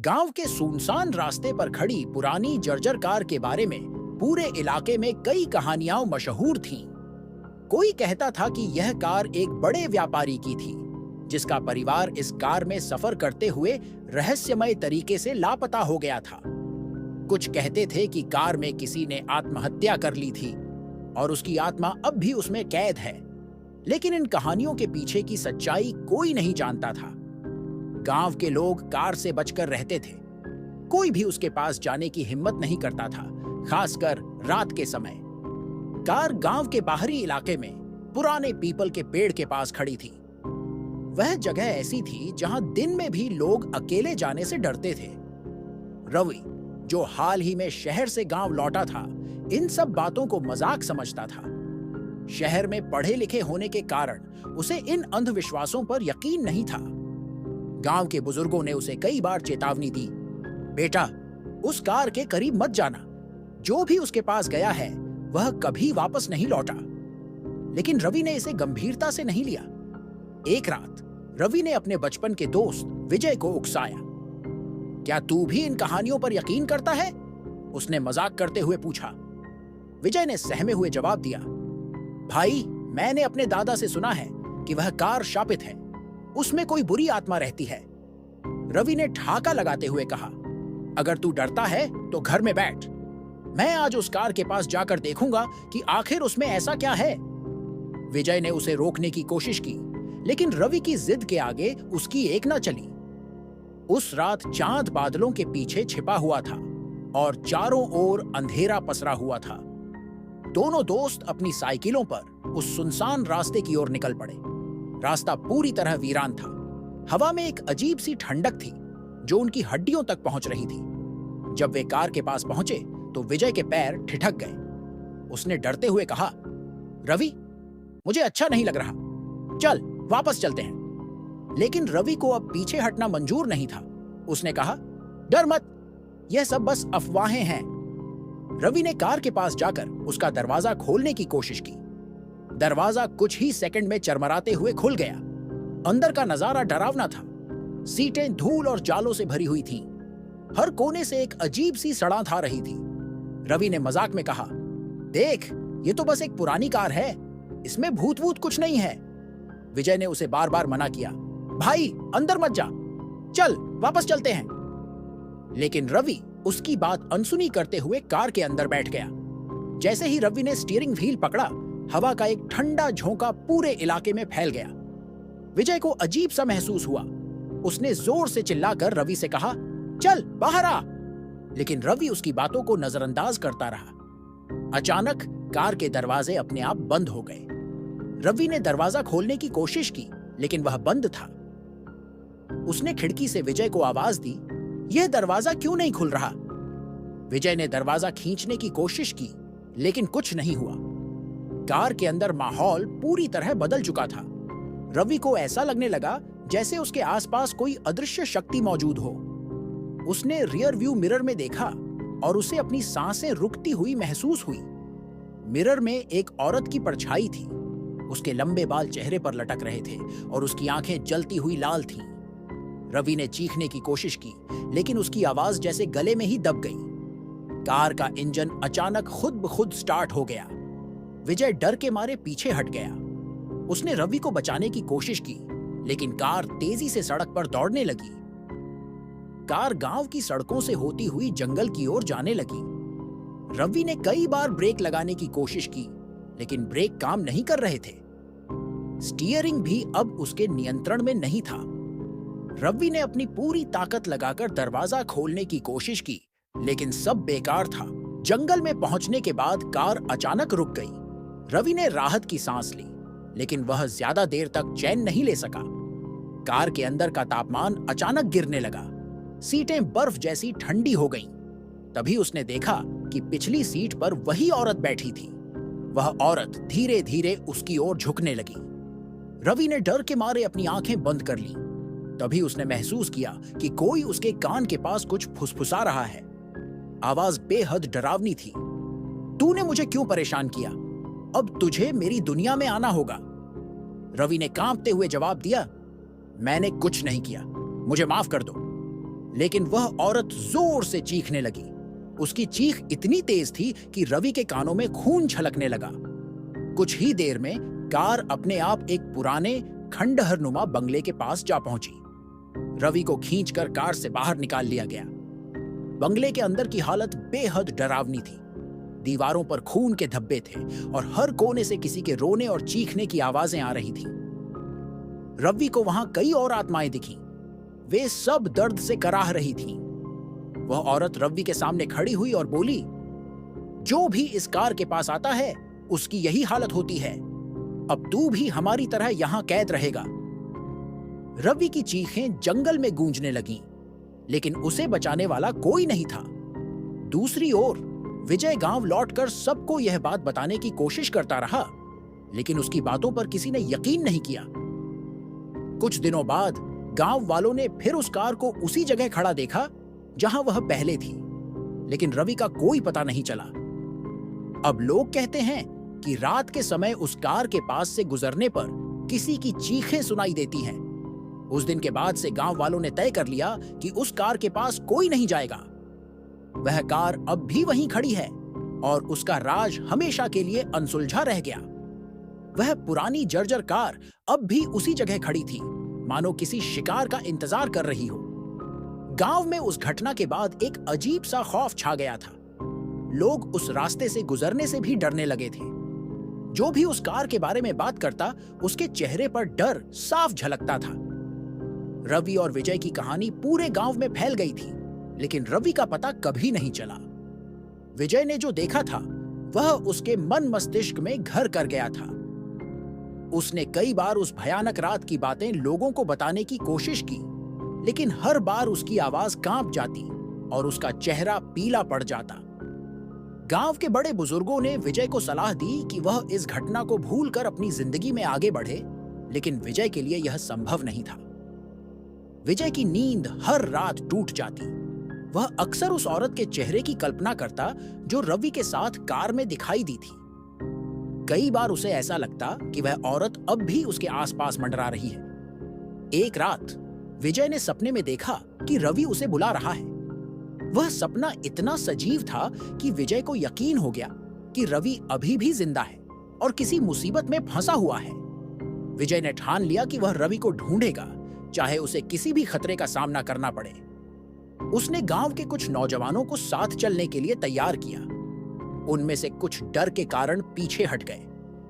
गांव के सुनसान रास्ते पर खड़ी पुरानी जर्जर कार के बारे में पूरे इलाके में कई कहानियां मशहूर थीं। कोई कहता था कि यह कार एक बड़े व्यापारी की थी, जिसका परिवार इस कार में सफर करते हुए रहस्यमय तरीके से लापता हो गया था। कुछ कहते थे कि कार में किसी ने आत्महत्या कर ली थी और उसकी आत्मा अब भी उसमें कैद है। लेकिन इन कहानियों के पीछे की सच्चाई कोई नहीं जानता था। गांव के लोग कार से बचकर रहते थे। कोई भी उसके पास जाने की हिम्मत नहीं करता था, खासकर रात के समय। कार गांव के बाहरी इलाके में पुराने पीपल के पेड़ के पास खड़ी थी। वह जगह ऐसी थी जहां दिन में भी लोग अकेले जाने से डरते थे। रवि, जो हाल ही में शहर से गांव लौटा था, इन सब बातों को मजाक समझता था। शहर में पढ़े लिखे होने के कारण उसे इन अंधविश्वासों पर यकीन नहीं था। गांव के बुजुर्गों ने उसे कई बार चेतावनी दी, बेटा, उस कार के करीब मत जाना। जो भी उसके पास गया है वह कभी वापस नहीं लौटा। लेकिन रवि ने इसे गंभीरता से नहीं लिया। एक रात रवि ने अपने बचपन के दोस्त विजय को उकसाया। क्या तू भी इन कहानियों पर यकीन करता है? उसने मजाक करते हुए पूछा। विजय ने सहमे हुए जवाब दिया, भाई, मैंने अपने दादा से सुना है कि वह कार शापित है, उसमें कोई बुरी आत्मा रहती है। रवि ने ठाका लगाते हुए कहा, अगर तू डरता है तो घर में बैठ। मैं आज उस कार के पास जाकर देखूंगा कि आखिर उसमें ऐसा क्या है। विजय ने उसे रोकने की कोशिश की, लेकिन रवि की जिद के आगे उसकी एक न चली। उस रात चांद बादलों के पीछे छिपा हुआ था और चारों ओर अंधेरा पसरा हुआ था। दोनों दोस्त अपनी साइकिलों पर उस सुनसान रास्ते की ओर निकल पड़े। रास्ता पूरी तरह वीरान था। हवा में एक अजीब सी ठंडक थी जो उनकी हड्डियों तक पहुंच रही थी। जब वे कार के पास पहुंचे तो विजय के पैर ठिठक गए। उसने डरते हुए कहा, रवि, मुझे अच्छा नहीं लग रहा, चल वापस चलते हैं। लेकिन रवि को अब पीछे हटना मंजूर नहीं था। उसने कहा, डर मत, यह सब बस अफवाहें हैं। रवि ने कार के पास जाकर उसका दरवाजा खोलने की कोशिश की। दरवाजा कुछ ही सेकंड में चरमराते हुए खुल गया। अंदर का नजारा डरावना था। सीटें धूल और जालों से भरी हुई थीं। हर कोने से एक अजीब सी सड़ांध आ रही थी। रवि ने मजाक में कहा, देख, ये तो बस एक पुरानी कार है, इसमें भूत वूत कुछ नहीं है। विजय ने उसे बार बार मना किया, भाई, अंदर मत जा, चल वापस चलते हैं। लेकिन रवि उसकी बात अनसुनी करते हुए कार के अंदर बैठ गया। जैसे ही रवि ने स्टीयरिंग व्हील पकड़ा, हवा का एक ठंडा झोंका पूरे इलाके में फैल गया। विजय को अजीब सा महसूस हुआ। उसने जोर से चिल्लाकर रवि से कहा, चल बाहर आ। लेकिन रवि उसकी बातों को नजरअंदाज करता रहा। अचानक कार के दरवाजे अपने आप बंद हो गए। रवि ने दरवाजा खोलने की कोशिश की, लेकिन वह बंद था। उसने खिड़की से विजय को आवाज दी, यह दरवाजा क्यों नहीं खुल रहा? विजय ने दरवाजा खींचने की कोशिश की, लेकिन कुछ नहीं हुआ। कार के अंदर माहौल पूरी तरह बदल चुका था। रवि को ऐसा लगने लगा जैसे उसके आसपास कोई अदृश्य शक्ति मौजूद हो। उसने रियर व्यू मिरर में देखा और उसे अपनी सांसें रुकती हुई महसूस हुई। मिरर में एक औरत की परछाई थी। उसके लंबे बाल चेहरे पर लटक रहे थे और उसकी आंखें जलती हुई लाल थीं। रवि ने चीखने की कोशिश की, लेकिन उसकी आवाज जैसे गले में ही दब गई। कार का इंजन अचानक खुद ब खुद स्टार्ट हो गया। विजय डर के मारे पीछे हट गया। उसने रवि को बचाने की कोशिश की, लेकिन कार तेजी से सड़क पर दौड़ने लगी। कार गांव की सड़कों से होती हुई जंगल की ओर जाने लगी। रवि ने कई बार ब्रेक लगाने की कोशिश की, लेकिन ब्रेक काम नहीं कर रहे थे। स्टीयरिंग भी अब उसके नियंत्रण में नहीं था। रवि ने अपनी पूरी ताकत लगाकर दरवाजा खोलने की कोशिश की, लेकिन सब बेकार था। जंगल में पहुंचने के बाद कार अचानक रुक गई। रवि ने राहत की सांस ली, लेकिन वह ज्यादा देर तक चैन नहीं ले सका। कार के अंदर का तापमान अचानक गिरने लगा। सीटें बर्फ जैसी ठंडी हो गईं। तभी उसने देखा कि पिछली सीट पर वही औरत बैठी थी। वह औरत धीरे धीरे उसकी ओर झुकने लगी। रवि ने डर के मारे अपनी आंखें बंद कर लीं। तभी उसने महसूस किया कि कोई उसके कान के पास कुछ फुसफुसा रहा है। आवाज बेहद डरावनी थी, तूने मुझे क्यों परेशान किया? अब तुझे मेरी दुनिया में आना होगा। रवि ने कांपते हुए जवाब दिया, मैंने कुछ नहीं किया, मुझे माफ कर दो। लेकिन वह औरत जोर से चीखने लगी। उसकी चीख इतनी तेज थी कि रवि के कानों में खून छलकने लगा। कुछ ही देर में कार अपने आप एक पुराने खंडहरनुमा बंगले के पास जा पहुंची। रवि को खींचकर कार से बाहर निकाल लिया गया। बंगले के अंदर की हालत बेहद डरावनी थी। दीवारों पर खून के धब्बे थे और हर कोने से किसी के रोने और चीखने की आवाजें आ रही थीं। रवि को वहां कई और आत्माएं दिखीं। वे सब दर्द से कराह रही थीं। वह औरत रवि के सामने खड़ी हुई और बोली, जो भी इस कार के पास आता है उसकी यही हालत होती है। अब तू भी हमारी तरह यहां कैद रहेगा। रवि की चीखें जंगल में गूंजने लगीं, लेकिन उसे बचाने वाला कोई नहीं था। दूसरी ओर विजय गांव लौटकर सबको यह बात बताने की कोशिश करता रहा, लेकिन उसकी बातों पर किसी ने यकीन नहीं किया। कुछ दिनों बाद गांव वालों ने फिर उस कार को उसी जगह खड़ा देखा जहां वह पहले थी, लेकिन रवि का कोई पता नहीं चला। अब लोग कहते हैं कि रात के समय उस कार के पास से गुजरने पर किसी की चीखें सुनाई देती हैं। उस दिन के बाद से गांव वालों ने तय कर लिया कि उस कार के पास कोई नहीं जाएगा। वह कार अब भी वहीं खड़ी है और उसका राज हमेशा के लिए अनसुलझा रह गया। वह पुरानी जर्जर कार अब भी उसी जगह खड़ी थी, मानो किसी शिकार का इंतजार कर रही हो। गांव में उस घटना के बाद एक अजीब सा खौफ छा गया था। लोग उस रास्ते से गुजरने से भी डरने लगे थे। जो भी उस कार के बारे में बात करता, उसके चेहरे पर डर साफ झलकता था। रवि और विजय की कहानी पूरे गांव में फैल गई थी, लेकिन रवि का पता कभी नहीं चला। विजय ने जो देखा था वह उसके मन मस्तिष्क में घर कर गया था। उसने कई बार उस भयानक रात की बातें लोगों को बताने की कोशिश की, लेकिन हर बार उसकी आवाज कांप जाती और उसका चेहरा पीला पड़ जाता। गांव के बड़े बुजुर्गों ने विजय को सलाह दी कि वह इस घटना को भूलकर अपनी जिंदगी में आगे बढ़े, लेकिन विजय के लिए यह संभव नहीं था। विजय की नींद हर रात टूट जाती। वह अक्सर उस औरत के चेहरे की कल्पना करता जो रवि के साथ कार में दिखाई दी थी। कई बार उसे ऐसा लगता कि वह औरत अब भी उसके आसपास मंडरा रही है। एक रात विजय ने सपने में देखा कि रवि उसे बुला रहा है। वह सपना इतना सजीव था कि विजय को यकीन हो गया कि रवि अभी भी जिंदा है और किसी मुसीबत में फंसा हुआ है। विजय ने ठान लिया कि वह रवि को ढूंढेगा, चाहे उसे किसी भी खतरे का सामना करना पड़े। उसने गांव के कुछ नौजवानों को साथ चलने के लिए तैयार किया। उनमें से कुछ डर के कारण पीछे हट गए,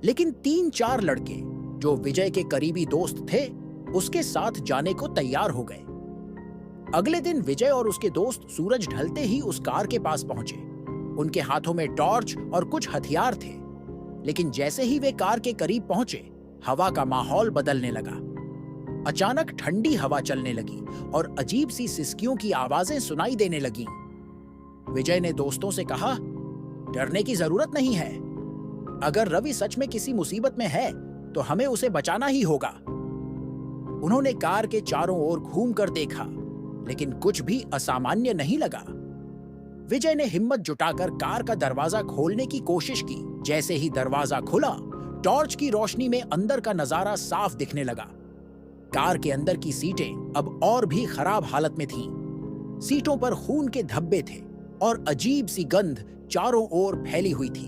लेकिन 3-4 लड़के जो विजय के करीबी दोस्त थे उसके साथ जाने को तैयार हो गए। अगले दिन विजय और उसके दोस्त सूरज ढलते ही उस कार के पास पहुंचे। उनके हाथों में टॉर्च और कुछ हथियार थे, लेकिन जैसे ही वे कार के करीब पहुंचे, हवा का माहौल बदलने लगा। अचानक ठंडी हवा चलने लगी और अजीब सी सिसकियों की आवाजें सुनाई देने लगीं। विजय ने दोस्तों से कहा, डरने की जरूरत नहीं है। अगर रवि सच में किसी मुसीबत में है तो हमें उसे बचाना ही होगा। उन्होंने कार के चारों ओर घूमकर देखा, लेकिन कुछ भी असामान्य नहीं लगा। विजय ने हिम्मत जुटाकर कार का दरवाजा खोलने की कोशिश की। जैसे ही दरवाजा खुला, टॉर्च की रोशनी में अंदर का नजारा साफ दिखने लगा। कार के अंदर की सीटें अब और भी खराब हालत में थीं। सीटों पर खून के धब्बे थे और अजीब सी गंध चारों ओर फैली हुई थी।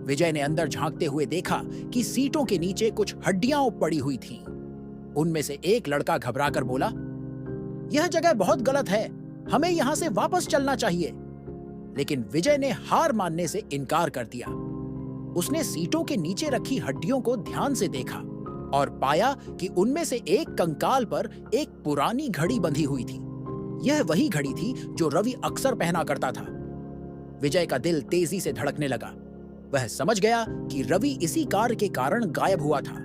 विजय ने अंदर झांकते हुए देखा कि सीटों के नीचे कुछ हड्डियां पड़ी हुई थीं। उनमें से एक लड़का घबराकर बोला, यह जगह बहुत गलत है, हमें यहां से वापस चलना चाहिए। लेकिन विजय ने हार मानने से इनकार कर दिया। उसने सीटों के नीचे रखी हड्डियों को ध्यान से देखा और पाया कि उनमें से एक कंकाल पर एक पुरानी घड़ी बंधी हुई थी। यह वही घड़ी थी जो रवि अक्सर पहना करता था। विजय का दिल तेजी से धड़कने लगा। वह समझ गया कि रवि इसी कार के कारण गायब हुआ था।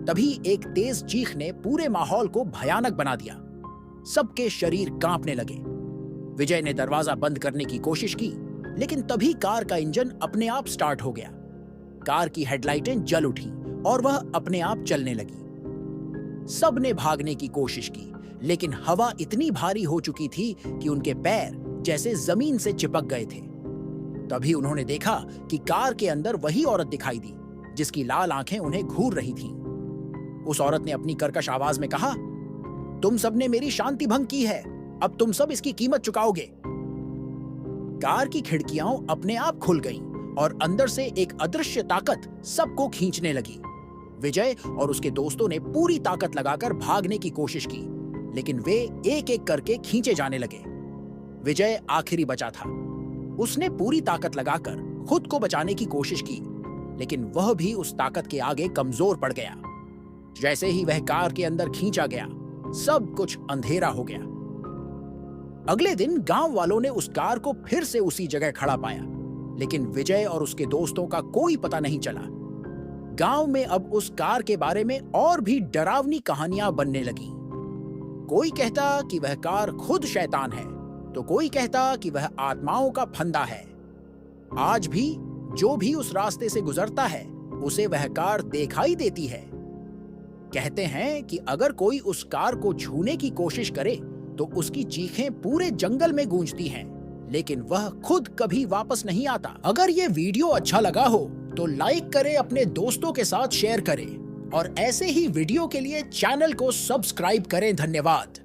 तभी एक तेज चीख ने पूरे माहौल को भयानक बना दिया। सबके शरीर कांपने लगे। विजय ने दरवाजा बंद करने की कोशिश की, लेकिन तभी कार का इंजन अपने आप स्टार्ट हो गया। कार की हेडलाइटें जल उठी और वह अपने आप चलने लगी। सबने भागने की कोशिश की, लेकिन हवा इतनी भारी हो चुकी थी कि उनके पैर जैसे जमीन से चिपक गए थे। तभी उन्होंने देखा कि कार के अंदर वही औरत दिखाई दी जिसकी लाल आंखें उन्हें घूर रही थीं। उस औरत ने अपनी कर्कश आवाज में कहा, तुम सबने मेरी शांति भंग की है। अब तुम सब इसकी कीमत चुकाओगे। कार की खिड़कियां अपने आप खुल गईं और अंदर से एक अदृश्य ताकत सबको खींचने लगी। विजय और उसके दोस्तों ने पूरी ताकत लगाकर भागने की कोशिश की, लेकिन वे एक एक करके खींचे जाने लगे। विजय आखिरी बचा था। उसने पूरी ताकत लगाकर खुद को बचाने की कोशिश की, लेकिन वह भी उस ताकत के आगे कमजोर पड़ गया। जैसे ही वह कार के अंदर खींचा गया, सब कुछ अंधेरा हो गया। अगले दिन गांव वालों ने उस कार को फिर से उसी जगह खड़ा पाया, लेकिन विजय और उसके दोस्तों का कोई पता नहीं चला। गांव में अब उस कार के बारे में और भी डरावनी कहानियां बनने लगीं। कोई कहता कि वह कार खुद शैतान है, तो कोई कहता कि वह आत्माओं का फंदा है। आज भी जो भी उस रास्ते से गुजरता है, उसे वह कार दिखाई देती है। कहते हैं कि अगर कोई उस कार को छूने की कोशिश करे तो उसकी चीखें पूरे जंगल में गूंजती हैं, लेकिन वह खुद कभी वापस नहीं आता। अगर ये वीडियो अच्छा लगा हो तो लाइक करें, अपने दोस्तों के साथ शेयर करें और ऐसे ही वीडियो के लिए चैनल को सब्सक्राइब करें। धन्यवाद।